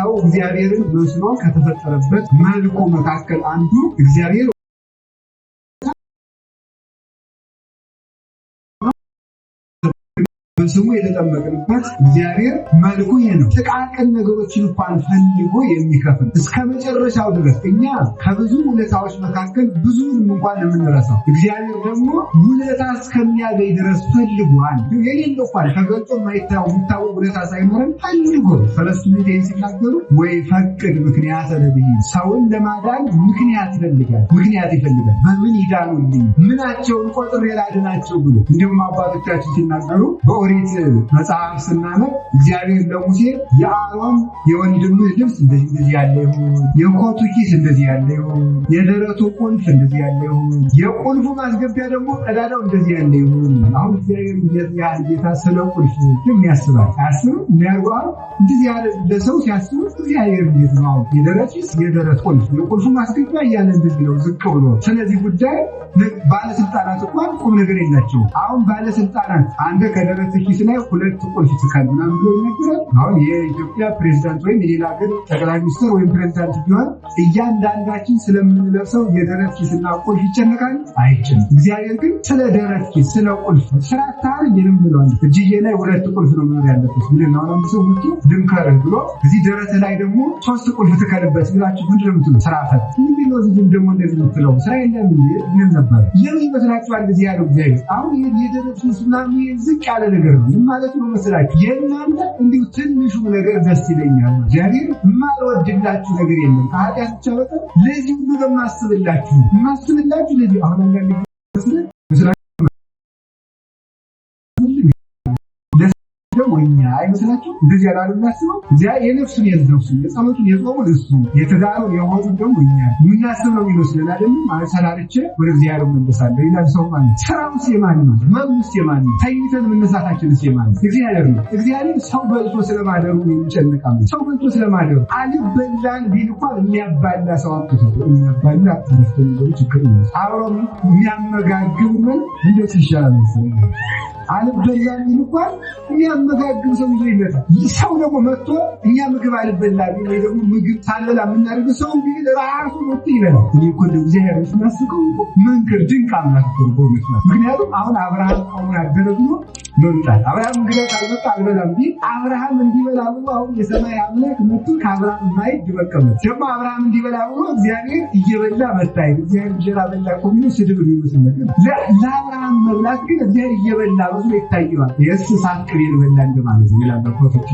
ሰው እግዚአብሔርን መስሎ ከተፈጠረበት መልኩ መካከል አንዱ እግዚአብሔር በስሙ የተጠመቅንበት እግዚአብሔር መልኩ ይሄ ነው። ጥቃቅን ነገሮችን እንኳን ፈልጎ የሚከፍል እስከ መጨረሻው ድረስ እኛ ከብዙ ውለታዎች መካከል ብዙውን እንኳን የምንረሳው እግዚአብሔር ደግሞ ውለታ እስከሚያገኝ ድረስ ፈልጓል። የሌለ እንኳን ተገልጦ የማይታወቅ ውለታ ሳይኖረን ፈልጎ ሰለስቱ ምዕት ሲናገሩ ወይ ፈቅድ ምክንያት ለብይ ሰውን ለማዳን ምክንያት ይፈልጋል። በምን ይዳኑልኝ ምናቸውን ቆጥሬ ላድናቸው ብሎ እንዲሁም አባቶቻችን ሲናገሩ በኦሪት መጽሐፍ ስናነብ እግዚአብሔር ለሙሴ የአሮን የወንድምህ ልብስ እንደዚህ ያለ ይሁን፣ የኮቱ ኪስ እንደዚህ ያለ ይሁን፣ የደረቱ ቁልፍ እንደዚህ ያለ ይሁን፣ የቁልፉ ማስገቢያ ደግሞ ቀዳዳው እንደዚህ ያለ ይሁን። አሁን እግዚአብሔር እንደዚህ ጌታ ስለ ቁልፍ የሚያስባል አያስብም? የሚያርጓል እንደዚህ ያለ ለሰው ሲያስብ እግዚአብሔር እንዴት ነው የደረት ኪስ የደረት ቁልፍ የቁልፉ ማስገቢያ እያለ እንደዚህ ነው ዝቅ ብሎ። ስለዚህ ጉዳይ ባለስልጣናት እንኳን ቁም ነገር የላቸውም። አሁን ባለስልጣናት አንተ ከደረት ኪስ ላይ ሁለት ቁልፍ ትከል ምናምን ብሎ ይነገራል። አሁን የኢትዮጵያ ፕሬዝዳንት ወይም የሌላ ሀገር ጠቅላይ ሚኒስትር ወይም ፕሬዝዳንት ቢሆን እያንዳንዳችን ስለምንለብሰው የደረት ኪስና ቁልፍ ይጨነቃል? አይጨነቅም። እግዚአብሔር ግን ስለ ደረት ኪስ ስለ ቁልፍ ስራ ታር ይልም ብሏል። እጅዬ ላይ ሁለት ቁልፍ ነው መኖር ያለበት ብለን አሁን አንድ ሰው ምጡ ድንከርህ ብሎ እዚህ ደረት ላይ ደግሞ ሶስት ቁልፍ ትከልበት ብላችሁ ምንድን ነው የምትሉ? ስራ ፈት ምን ነው ዝም ደግሞ እንደዚህ የምትለው ስራ የለም ይል ነበር። ለምን ይመስላችኋል ጊዜ ያለው እግዚአብሔር አሁን የደረት ኪስና ዝቅ ያለ ነገር ነው ማለት ነው መስላችሁ። የእናንተ እንዲሁ ትንሹ ነገር ደስ ይለኛል። እግዚአብሔር የማልወድላችሁ ነገር የለም ከኃጢአት ብቻ በቀር ለዚህ ሁሉ ለማስብላችሁ ለዚህ አሁን አንዳንድ ወኛ አይመስላችሁ? እንደዚህ ያላሉ እናስበው የነፍሱን የጸሎቱን የጾሙን እሱ የተዳሩን የሆኑን ደግሞ እኛ የምናስብ ነው ይመስለን አይደለም። ሰላልቼ ወደ እግዚአብሔር መለሳለሁ ይላል ሰው ማለት ስራውስ የማን ነው? መብቱስ የማን ነው? ተኝተን መነሳታችንስ የማን ነው? እግዚአብሔር ነው። እግዚአብሔር ሰው በልቶ ስለማደሩ የሚጨነቃል። ሰው በልቶ ስለማደሩ አልበላን ቢል እንኳን የሚያባላ ሰው አጥቶ የሚያባላ ተረፍተን ነው ችግር ነው። አብሮ የሚያመጋግብ ምን እንዴት ይሻላል መሰለኝ። አልበላን ቢል እንኳን የሚያመጋግብ ሰው ይዞ ይመጣል። ሰው ደግሞ መጥቶ እኛ ምግብ አልበላን ወይ ደግሞ ምግብ ታለላ የምናደርግ ሰው ቢል ራሱ መጥቶ ይበላል። እኔ እኮ እግዚአብሔር ስናስቀው መንገድ ድንቅ አምላክ ተርጎ ይመስላል። ምክንያቱም አሁን አብርሃም አሁን አደረግሎ መምጣት አብርሃም እንግዲህ ካልመጣ አልበላም ቢል አብርሃም እንዲበላ ብሎ አሁን የሰማይ አምላክ መጥቶ ከአብርሃም ማይድ መቀመጥ ደግሞ አብርሃም እንዲበላ ብሎ እግዚአብሔር እየበላ መታየት እግዚአብሔር እንጀራ በላ እኮ የሚለው ስድብ የሚመስል ነገር ለአብርሃም መብላት ግን እግዚአብሔር እየበላ ብዙ ይታየዋል። የእሱ ሳቅ ቤል በላ እንደማለት ነው ይላል በኮቶች